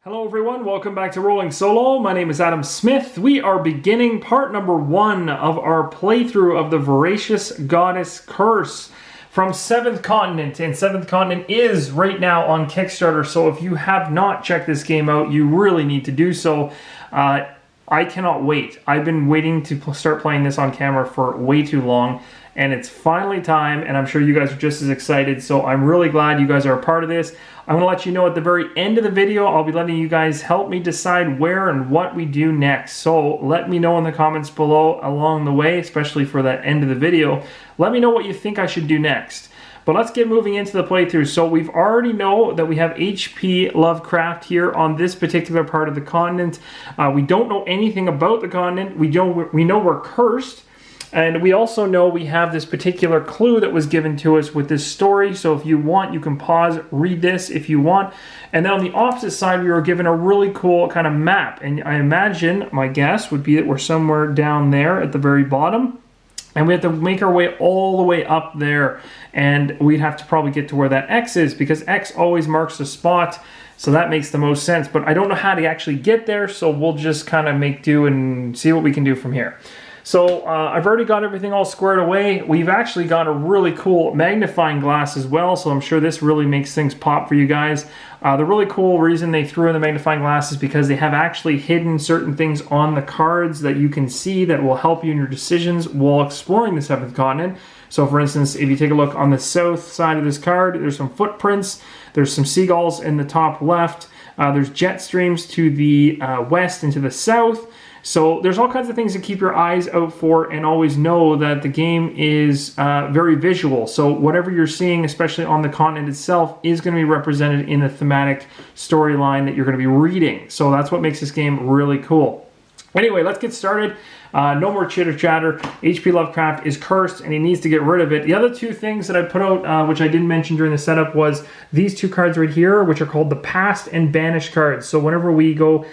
Hello everyone, welcome back to Rolling Solo. My name is Adam Smith. We are beginning part number 1 of our playthrough of the Voracious Goddess Curse from 7th Continent. And 7th Continent is right now on Kickstarter, so if you have not checked this game out, you really need to do so. I cannot wait. I've been waiting to start playing this on camera for way too long, and it's finally time, and I'm sure you guys are just as excited, so I'm really glad you guys are a part of this. I'm going to let you know at the very end of the video, I'll be letting you guys help me decide where and what we do next. So let me know in the comments below along the way, especially for that end of the video. Let me know what you think I should do next. But let's get moving into the playthrough. So we've already know that we have H.P. Lovecraft here on this particular part of the continent. We don't know anything about the continent. We know we're cursed. And we also know we have this particular clue that was given to us with this story. So if you want, you can pause, read this if you want. And then on the opposite side, we were given a really cool kind of map. And I imagine, my guess would be that we're somewhere down there at the very bottom. And we have to make our way all the way up there. And we'd have to probably get to where that X is, because X always marks the spot. So that makes the most sense. But I don't know how to actually get there, so we'll just kind of make do and see what we can do from here. So I've already got everything all squared away. We've actually got a really cool magnifying glass as well, so I'm sure this really makes things pop for you guys. The really cool reason they threw in the magnifying glass is because they have actually hidden certain things on the cards that you can see that will help you in your decisions while exploring the 7th continent. So for instance, if you take a look on the south side of this card, there's some footprints, there's some seagulls in the top left, there's jet streams to the west and to the south. So there's all kinds of things to keep your eyes out for, and always know that the game is very visual. So whatever you're seeing, especially on the continent itself, is going to be represented in a thematic storyline that you're going to be reading. So that's what makes this game really cool. Anyway, let's get started. No more chitter chatter. H.P. Lovecraft is cursed and he needs to get rid of it. The other two things that I put out, which I didn't mention during the setup, was these two cards right here, which are called the Past and Banish cards. So whenever we go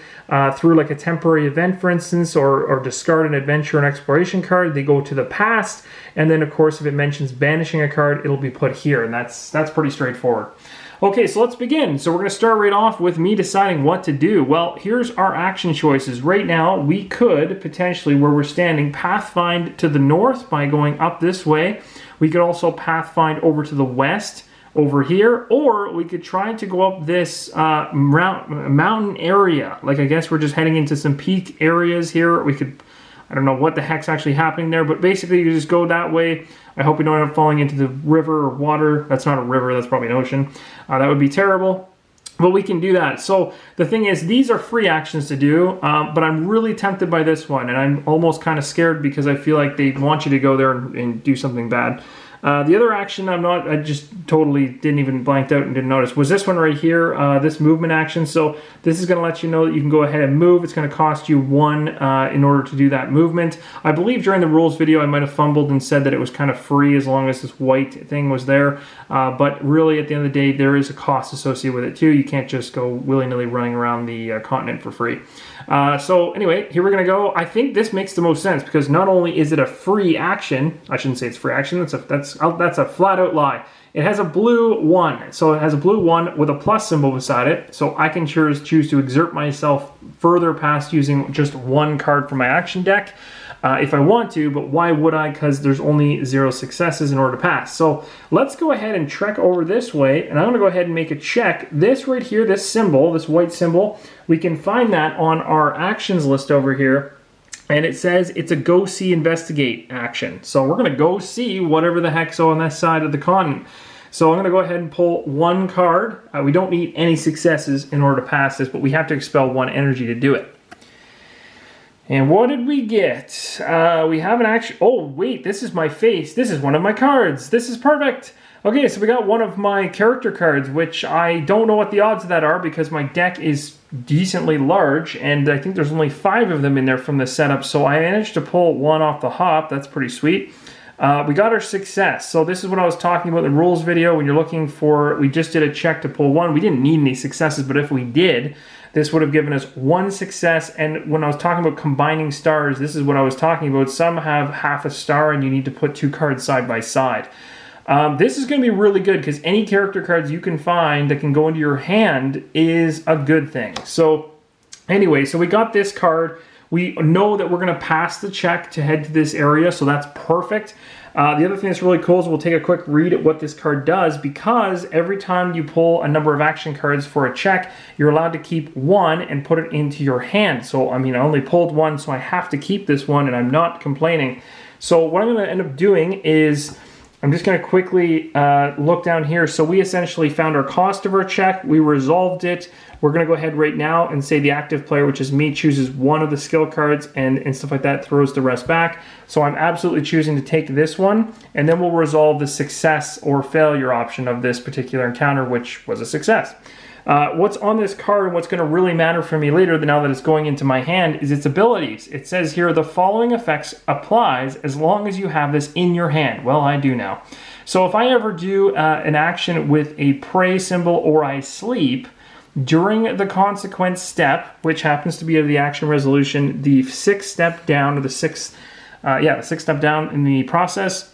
through like a temporary event, for instance, or discard an adventure and exploration card, they go to the past. And then of course, if it mentions banishing a card, it'll be put here. And that's pretty straightforward. Okay, so let's begin. So we're going to start right off with me deciding what to do. Well, here's our action choices. Right now, we could potentially, where we're standing, pathfind to the north by going up this way. We could also pathfind over to the west over here, or we could try to go up this mountain area. Like, I guess we're just heading into some peak areas here. We could, I don't know what the heck's actually happening there, but basically you just go that way. I hope we don't end up falling into the river or water. That's not a river, that's probably an ocean. That would be terrible, but we can do that. So the thing is, these are free actions to do, but I'm really tempted by this one, and I'm almost kind of scared because I feel like they want you to go there and do something bad. The other action I just totally didn't even blanked out and didn't notice, was this one right here, this movement action. So this is going to let you know that you can go ahead and move. It's going to cost you 1 in order to do that movement. I believe during the rules video I might have fumbled and said that it was kind of free as long as this white thing was there. But really at the end of the day, there is a cost associated with it too. You can't just go willy-nilly running around the continent for free. So anyway, here we're going to go. I think this makes the most sense because not only is it a free action, I shouldn't say it's free action, that's a flat-out lie. It has a blue 1, so it has a blue 1 with a plus symbol beside it, so I can choose to exert myself further past using just 1 card from my action deck if I want to, but why would I? Because there's only 0 successes in order to pass. So let's go ahead and trek over this way, and I'm going to go ahead and make a check. This right here, this symbol, this white symbol, we can find that on our actions list over here. And it says it's a go see investigate action. So we're going to go see whatever the heck's on this side of the continent. So I'm going to go ahead and pull 1 card. We don't need any successes in order to pass this, but we have to expel 1 energy to do it. And what did we get? We have an action. Oh, wait, this is my face. This is one of my cards. This is perfect. Okay, so we got one of my character cards, which I don't know what the odds of that are because my deck is decently large, and I think there's only 5 of them in there from the setup, so I managed to pull 1 off the hop. That's pretty sweet. We got our success. So this is what I was talking about in the rules video when you're looking for, we just did a check to pull 1. We didn't need any successes, but if we did, this would have given us 1 success. And when I was talking about combining stars, this is what I was talking about. Some have half a star and you need to put 2 cards side by side. This is going to be really good because any character cards you can find that can go into your hand is a good thing. So anyway, so we got this card. We know that we're going to pass the check to head to this area, so that's perfect. The other thing that's really cool is we'll take a quick read at what this card does, because every time you pull a number of action cards for a check, you're allowed to keep one and put it into your hand. So, I mean, I only pulled one, so I have to keep this one, and I'm not complaining. So what I'm going to end up doing is I'm just going to quickly look down here. So we essentially found our cost of our check. We resolved it. We're going to go ahead right now and say the active player, which is me, chooses one of the skill cards and stuff like that, throws the rest back. So I'm absolutely choosing to take this one, and then we'll resolve the success or failure option of this particular encounter, which was a success. What's on this card and what's going to really matter for me later, now that it's going into my hand, is its abilities. It says here, the following effects applies as long as you have this in your hand. Well, I do now. So if I ever do an action with a prey symbol or I sleep, during the consequence step, which happens to be of the action resolution, the sixth step down, or the sixth step down in the process,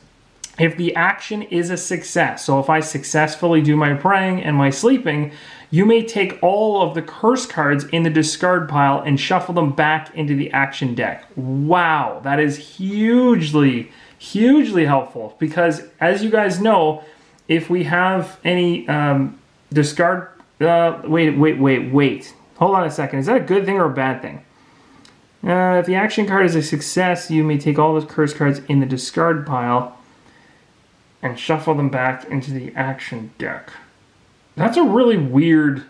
if the action is a success, so if I successfully do my praying and my sleeping, you may take all of the curse cards in the discard pile and shuffle them back into the action deck. Wow, that is hugely, hugely helpful, because as you guys know, if we have any discard... wait. Hold on a second. Is that a good thing or a bad thing? If the action card is a success, you may take all those curse cards in the discard pile and shuffle them back into the action deck. That's really weird.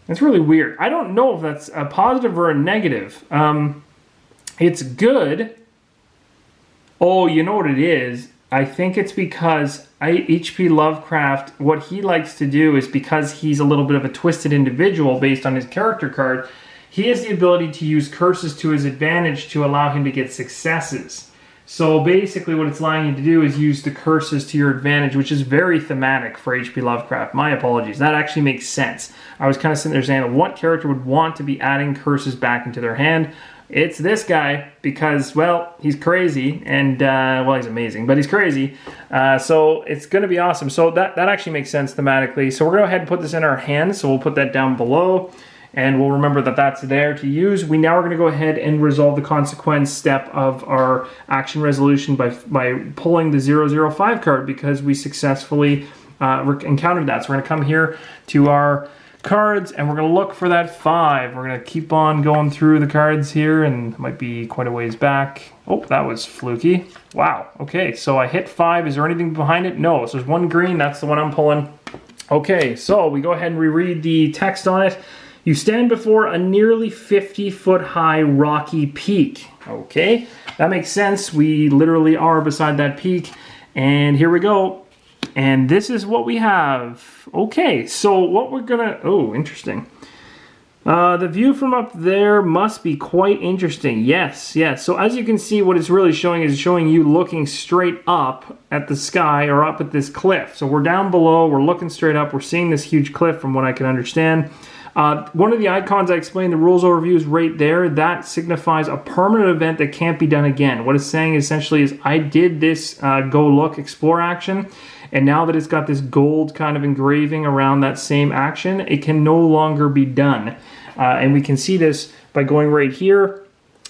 I don't know if that's a positive or a negative. It's good. Oh, you know what it is? I think it's because H.P. Lovecraft, what he likes to do is, because he's a little bit of a twisted individual based on his character card, he has the ability to use curses to his advantage to allow him to get successes. So basically what it's allowing you to do is use the curses to your advantage, which is very thematic for H.P. Lovecraft. My apologies. That actually makes sense. I was kind of sitting there saying, what character would want to be adding curses back into their hand? It's this guy, because, well, he's crazy, and, well, he's amazing, but he's crazy, so it's going to be awesome. So that actually makes sense thematically. So we're going to go ahead and put this in our hands, so we'll put that down below, and we'll remember that that's there to use. We now are going to go ahead and resolve the consequence step of our action resolution by pulling the 005 card, because we successfully encountered that. So we're going to come here to our cards, and we're going to look for that 5. We're going to keep on going through the cards here, and it might be quite a ways back. Oh, that was fluky. Wow. Okay, so I hit 5. Is there anything behind it? No. So there's one green. That's the one I'm pulling. Okay, so we go ahead and reread the text on it. You stand before a nearly 50-foot high rocky peak. Okay, that makes sense. We literally are beside that peak, and here we go. And this is what we have. Okay, so what we're gonna... Oh, interesting. The view from up there must be quite interesting. Yes. So as you can see, what it's really showing is showing you looking straight up at the sky, or up at this cliff. So we're down below, we're looking straight up, we're seeing this huge cliff from what I can understand. One of the icons I explained, the rules overview, is right there. That signifies a permanent event that can't be done again. What it's saying essentially is, I did this go look explore action, and now that it's got this gold kind of engraving around that same action, it can no longer be done. And we can see this by going right here.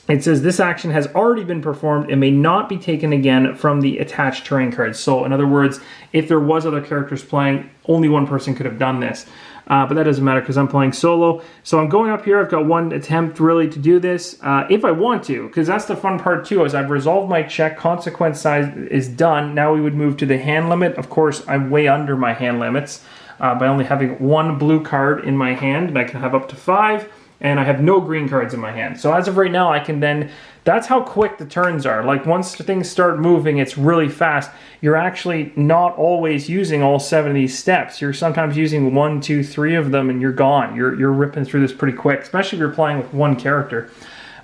It says this action has already been performed and may not be taken again from the attached terrain cards. So in other words, if there was other characters playing, only one person could have done this. But that doesn't matter because I'm playing solo. So I'm going up here. I've got one attempt really to do this, if I want to, because that's the fun part too, is I've resolved my check. Consequence size is done. Now we would move to the hand limit. Of course, I'm way under my hand limits by only having one blue card in my hand, and I can have up to 5. And I have no green cards in my hand. So as of right now, I can then... That's how quick the turns are. Like, once things start moving, it's really fast. You're actually not always using all 7 of these steps. You're sometimes using 1, 2, 3 of them, and you're gone. You're ripping through this pretty quick, especially if you're playing with one character.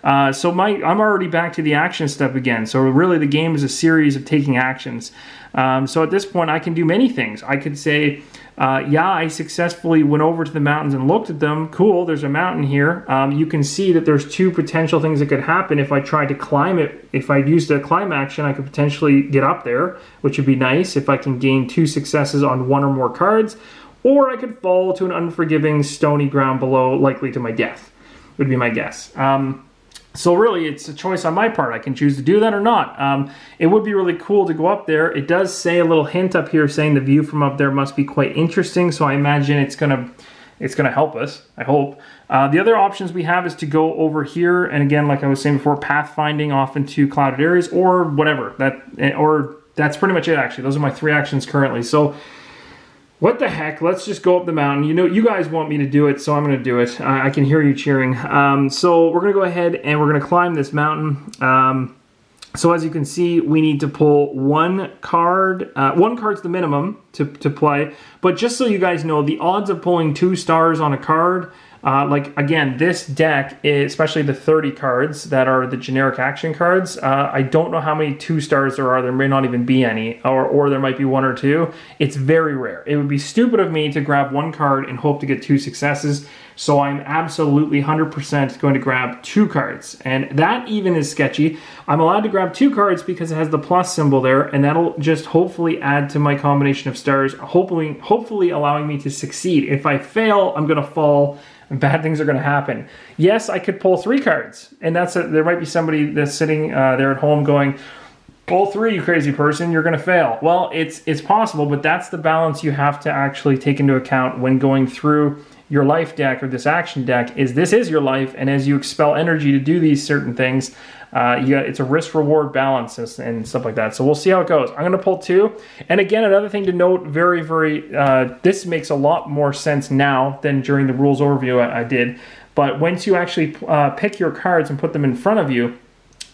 So I'm already back to the action step again. So really the game is a series of taking actions. So at this point I can do many things. I could say, yeah, I successfully went over to the mountains and looked at them. Cool, there's a mountain here. You can see that there's two potential things that could happen if I tried to climb it. If I used a climb action, I could potentially get up there, which would be nice if I can gain 2 successes on 1 or more cards. Or I could fall to an unforgiving, stony ground below, likely to my death, would be my guess. So really, it's a choice on my part. I can choose to do that or not. It would be really cool to go up there. It does say a little hint up here saying the view from up there must be quite interesting, so I imagine it's gonna help us, I hope. The other options we have is to go over here, and again, like I was saying before, pathfinding off into clouded areas, or whatever. That's pretty much it, actually. Those are my 3 actions currently. So what the heck, let's just go up the mountain. You know, you guys want me to do it, so I'm going to do it. I can hear you cheering. So we're going to go ahead and we're going to climb this mountain. So as you can see, we need to pull 1 card. 1 card's the minimum to play. But just so you guys know, the odds of pulling 2 stars on a card, like again, this deck, especially the 30 cards that are the generic action cards, I don't know how many 2 stars there are. There may not even be any, or there might be 1 or 2. It's very rare. It would be stupid of me to grab 1 card and hope to get 2 successes. So I'm absolutely 100% going to grab 2 cards. And that even is sketchy. I'm allowed to grab 2 cards because it has the plus symbol there, and that'll just hopefully add to my combination of stars, hopefully allowing me to succeed. If I fail, I'm going to fall, and bad things are going to happen. Yes, I could pull 3 cards, and there might be somebody that's sitting there at home going, pull 3, you crazy person, you're going to fail. Well, it's possible, but that's the balance you have to actually take into account when going through your life deck or this action deck. This is your life, and as you expel energy to do these certain things, it's a risk-reward balance and stuff like that. So we'll see how it goes. I'm going to pull 2. And again, another thing to note, this makes a lot more sense now than during the rules overview I did. But once you actually pick your cards and put them in front of you,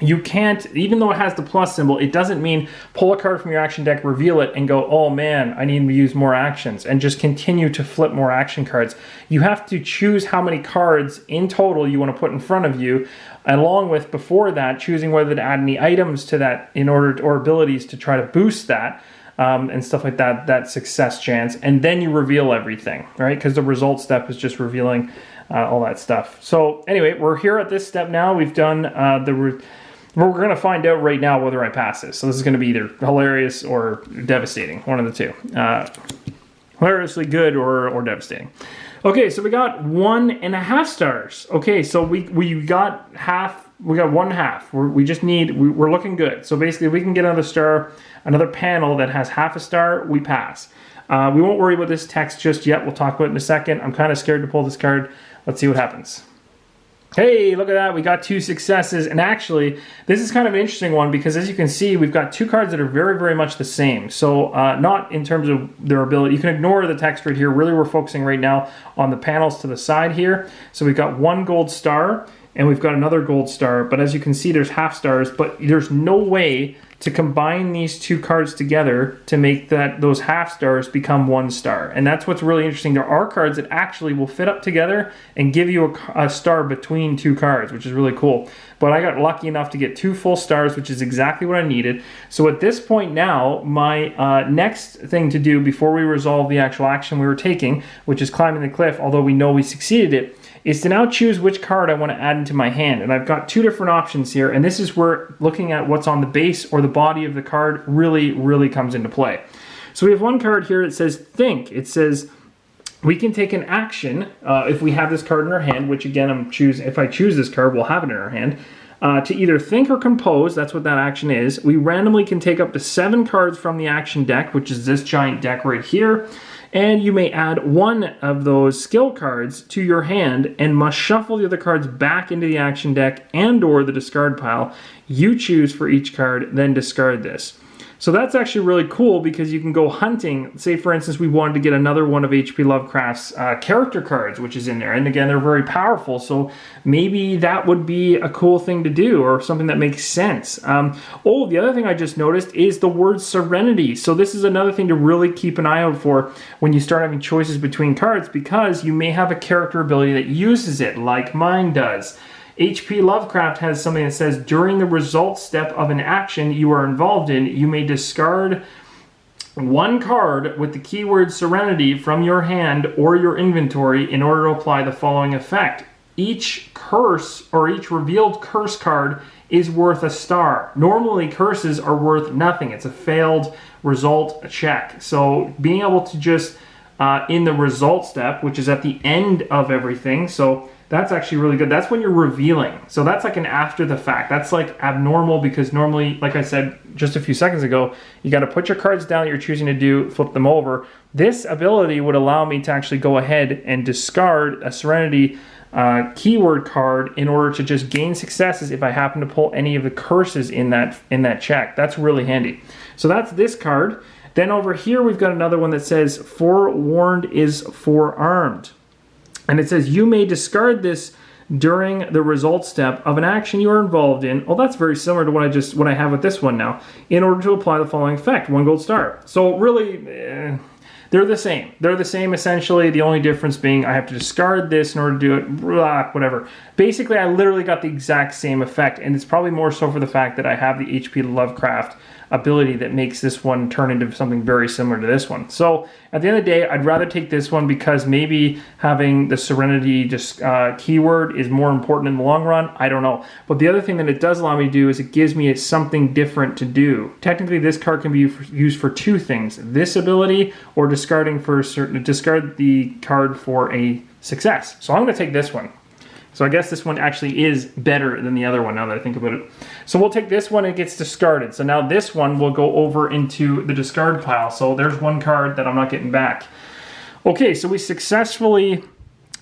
you can't, even though it has the plus symbol, it doesn't mean pull a card from your action deck, reveal it, and go, oh man, I need to use more actions, and just continue to flip more action cards. You have to choose how many cards in total you want to put in front of you, along with, before that, choosing whether to add any items to that in order, or abilities to try to boost that, and stuff like that success chance, and then you reveal everything, right? Because the result step is just revealing all that stuff. So anyway, we're here at this step now. We've done we're going to find out right now whether I pass this. So this is going to be either hilarious or devastating, one of the two. Hilariously good or devastating. Okay, so we got 1.5 stars. Okay, so we got half. We got 1/2. We're looking good. So basically, if we can get another star, another panel that has half a star, we pass. We won't worry about this text just yet. We'll talk about it in a second. I'm kind of scared to pull this card. Let's see what happens. Hey, look at that. We got 2 successes. And actually, this is kind of an interesting one because as you can see, we've got 2 cards that are very, very much the same. So not in terms of their ability. You can ignore the text right here. Really, we're focusing right now on the panels to the side here. So we've got 1 gold star and we've got another gold star. But as you can see, there's half stars. But there's no way to combine these 2 cards together to make those half stars become 1 star. And that's what's really interesting. There are cards that actually will fit up together and give you a star between 2 cards, which is really cool. But I got lucky enough to get 2 full stars, which is exactly what I needed. So at this point now, my next thing to do before we resolve the actual action we were taking, which is climbing the cliff, although we know we succeeded it, is to now choose which card I want to add into my hand. And I've got 2 different options here, and this is where looking at what's on the base or the body of the card really, really comes into play. So we have 1 card here that says Think. It says we can take an action if we have this card in our hand, which again, if I choose this card, we'll have it in our hand, to either think or compose. That's what that action is. We randomly can take up to 7 cards from the action deck, which is this giant deck right here. And you may add 1 of those skill cards to your hand and must shuffle the other cards back into the action deck and or the discard pile you choose for each card, then discard this. So that's actually really cool because you can go hunting. Say, for instance, we wanted to get another one of H.P. Lovecraft's character cards, which is in there. And again, they're very powerful. So maybe that would be a cool thing to do or something that makes sense. The other thing I just noticed is the word Serenity. So this is another thing to really keep an eye out for when you start having choices between cards, because you may have a character ability that uses it, like mine does. H.P. Lovecraft has something that says, during the result step of an action you are involved in, you may discard one card with the keyword Serenity from your hand or your inventory in order to apply the following effect. Each curse or each revealed curse card is worth a star. Normally curses are worth nothing. It's a failed result check. So being able to just in the result step, which is at the end of everything, so that's actually really good. That's when you're revealing. So that's like an after the fact. That's like abnormal because normally, like I said just a few seconds ago, you got to put your cards down that you're choosing to do, flip them over. This ability would allow me to actually go ahead and discard a Serenity keyword card in order to just gain successes if I happen to pull any of the curses in that check. That's really handy. So that's this card. Then over here we've got another one that says forewarned is forearmed. And it says you may discard this during the result step of an action you are involved in. Oh, that's very similar to what I have with this one now. In order to apply the following effect, 1 gold star. So really, they're the same. They're the same essentially. The only difference being I have to discard this in order to do it, blah, whatever. Basically, I literally got the exact same effect, and it's probably more so for the fact that I have the H.P. Lovecraft ability that makes this one turn into something very similar to this one. So at the end of the day, I'd rather take this one because maybe having the Serenity just keyword is more important in the long run. I don't know. But the other thing that it does allow me to do is it gives me something different to do. Technically, this card can be used for two things: this ability or discard the card for a success. So I'm going to take this one. So I guess this one actually is better than the other one now that I think about it. So we'll take this one and it gets discarded. So now this one will go over into the discard pile. So there's one card that I'm not getting back. Okay, so we successfully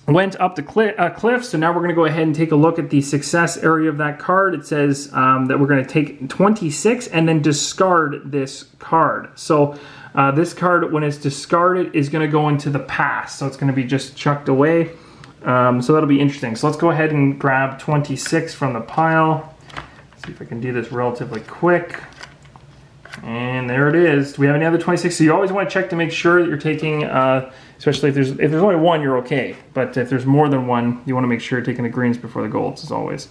went up the cliff. So now we're going to go ahead and take a look at the success area of that card. It says that we're going to take 26 and then discard this card. So this card, when it's discarded, is going to go into the past. So it's going to be just chucked away. So that'll be interesting. So let's go ahead and grab 26 from the pile. See if I can do this relatively quick. And there it is. Do we have any other 26? So you always want to check to make sure that you're taking, especially if there's only one, you're okay. But if there's more than one, you want to make sure you're taking the greens before the golds, as always.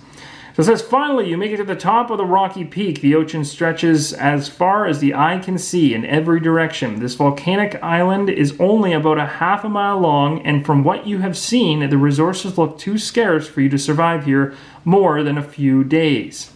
So it says, finally, you make it to the top of the rocky peak. The ocean stretches as far as the eye can see in every direction. This volcanic island is only about a half a mile long, and from what you have seen, the resources look too scarce for you to survive here more than a few days.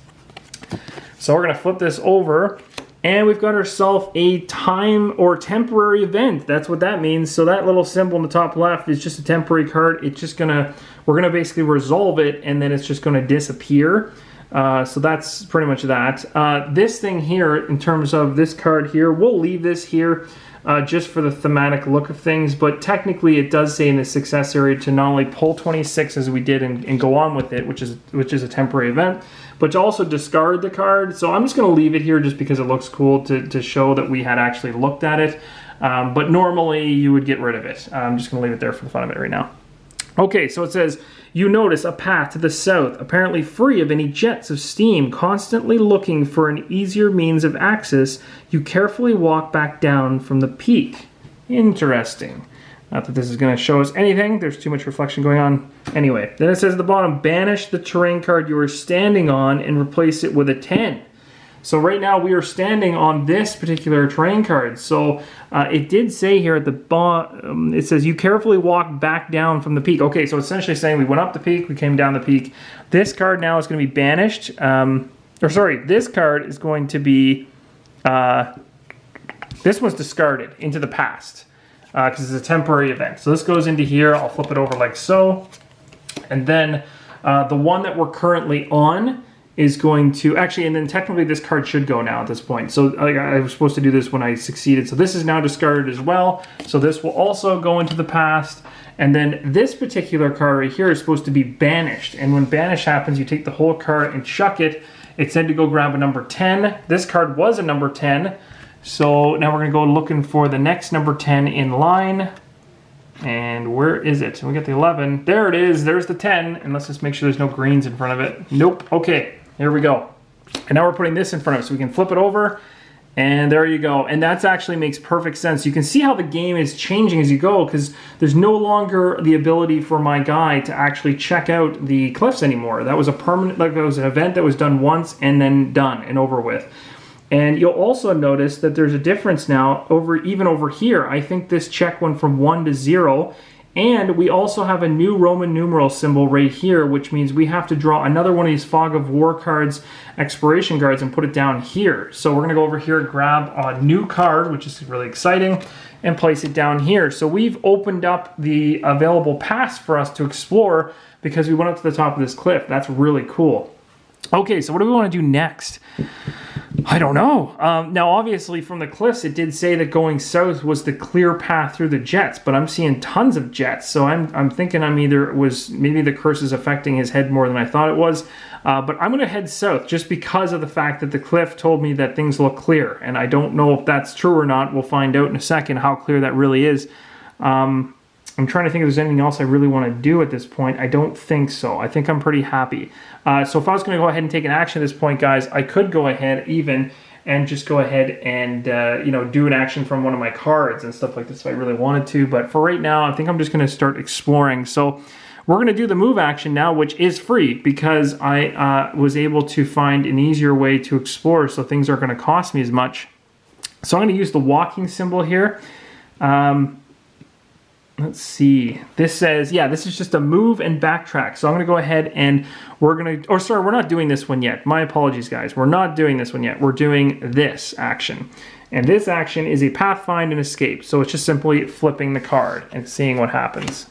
So we're going to flip this over, and we've got ourselves a time or temporary event. That's what that means. So that little symbol in the top left is just a temporary card. It's just we're gonna basically resolve it, and then it's just gonna disappear. So that's pretty much that. This thing here, in terms of this card here, we'll leave this here just for the thematic look of things, but technically it does say in the success area to not only pull 26 as we did and go on with it, which is a temporary event, but to also discard the card. So I'm just going to leave it here just because it looks cool to show that we had actually looked at it. But normally you would get rid of it. I'm just going to leave it there for the fun of it right now. Okay, so it says, you notice a path to the south, apparently free of any jets of steam. Constantly looking for an easier means of access, you carefully walk back down from the peak. Interesting. Not that this is going to show us anything. There's too much reflection going on. Anyway, then it says at the bottom, banish the terrain card you are standing on and replace it with a 10. So right now we are standing on this particular terrain card. So it did say here at the bottom, it says you carefully walk back down from the peak. Okay, so essentially saying we went up the peak, we came down the peak. This card now is going to be banished. This card is going to be, this one's discarded into the past because it's a temporary event. So this goes into here. I'll flip it over like so. And then the one that we're currently on is going to actually, and then technically this card should go now at this point. So I was supposed to do this when I succeeded. So this is now discarded as well. So this will also go into the past. And then this particular card right here is supposed to be banished. And when banish happens, you take the whole card and chuck it. It said to go grab a number 10. This card was a number 10. So now we're gonna go looking for the next number 10 in line. And where is it? We got the 11. There it is. There's the 10. And let's just make sure there's no greens in front of it. Nope. Okay. Here we go. And now we're putting this in front of us. So we can flip it over And there you go. And that actually makes perfect sense. You can see how the game is changing as you go, because there's no longer the ability for my guy to actually check out the cliffs anymore. That was a permanent, like that was an event that was done once and then done and over with. And you'll also notice that there's a difference now even over here. I think this check went from 1 to 0. And we also have a new Roman numeral symbol right here, which means we have to draw another one of these Fog of War cards, Expiration cards, and put it down here. So we're going to go over here, grab a new card, which is really exciting, and place it down here. So we've opened up the available paths for us to explore because we went up to the top of this cliff. That's really cool. Okay, so what do we want to do next? I don't know. Now, obviously, from the cliffs, it did say that going south was the clear path through the jets, but I'm seeing tons of jets, so I'm thinking maybe the curse is affecting his head more than I thought it was. But I'm going to head south just because of the fact that the cliff told me that things look clear, and I don't know if that's true or not. We'll find out in a second how clear that really is. I'm trying to think if there's anything else I really want to do at this point. I don't think so. I think I'm pretty happy. So if I was going to go ahead and take an action at this point, guys, I could go ahead even and just go ahead and do an action from one of my cards and stuff like this if I really wanted to. But for right now, I think I'm just going to start exploring. So we're going to do the move action now, which is free because I was able to find an easier way to explore, so things aren't going to cost me as much. So I'm going to use the walking symbol here. Let's see. This says, yeah, this is just a move and backtrack. So I'm going to go ahead and we're not doing this one yet. My apologies, guys. We're not doing this one yet. We're doing this action. And this action is a path find and escape. So it's just simply flipping the card and seeing what happens.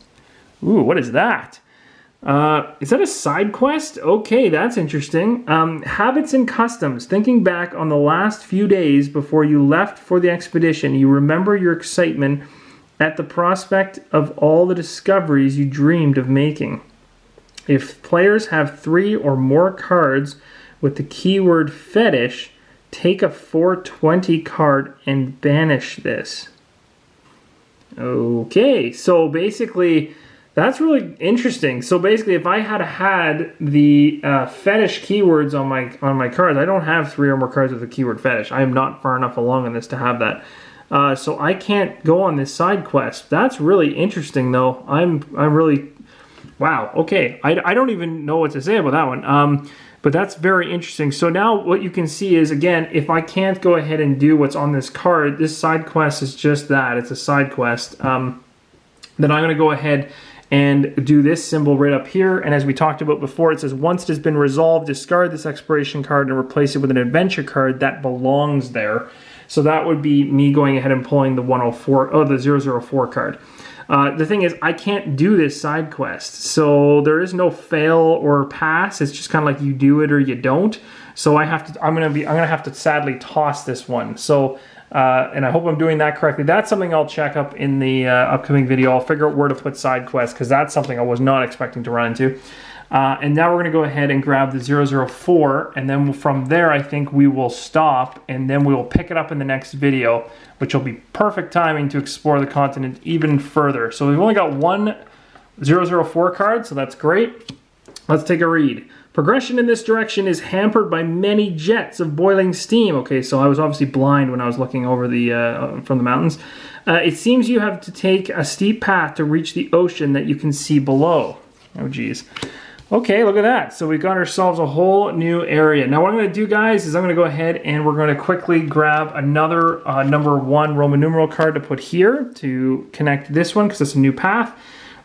Ooh, what is that? Is that a side quest? Okay, that's interesting. Habits and customs. Thinking back on the last few days before you left for the expedition, you remember your excitement at the prospect of all the discoveries you dreamed of making. If players have 3 or more cards with the keyword fetish, take a 420 card and banish this. Okay, so basically, that's really interesting. So basically, if I had the fetish keywords on my cards, I don't have 3 or more cards with the keyword fetish. I am not far enough along in this to have that. So I can't go on this side quest. That's really interesting, though. I'm really, wow. Okay, I don't even know what to say about that one. But that's very interesting. So now what you can see is, again, if I can't go ahead and do what's on this card, this side quest is just that. It's a side quest. Then I'm going to go ahead and do this symbol right up here. And as we talked about before, it says once it has been resolved, discard this expiration card and replace it with an adventure card that belongs there. So that would be me going ahead and pulling the 004 card. The thing is, I can't do this side quest. So there is no fail or pass. It's just kind of like you do it or you don't. So I'm gonna have to sadly toss this one. So and I hope I'm doing that correctly. That's something I'll check up in the upcoming video. I'll figure out where to put side quests because that's something I was not expecting to run into. And now we're going to go ahead and grab the 004, and then from there I think we will stop, and then we will pick it up in the next video, which will be perfect timing to explore the continent even further. So we've only got one 004 card, so that's great. Let's take a read. Progression in this direction is hampered by many jets of boiling steam. Okay, so I was obviously blind when I was looking over from the mountains. It seems you have to take a steep path to reach the ocean that you can see below. Oh, geez. Okay, look at that. So we got ourselves a whole new area. Now what I'm going to do, guys, is I'm going to go ahead and we're going to quickly grab another number 1 Roman numeral card to put here to connect this one because it's a new path.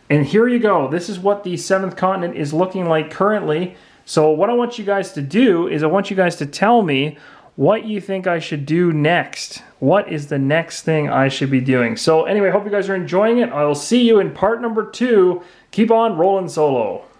And here you go. This is what the 7th continent is looking like currently. So what I want you guys to do is I want you guys to tell me what you think I should do next. What is the next thing I should be doing? So anyway, hope you guys are enjoying it. I will see you in part number 2. Keep on rolling solo.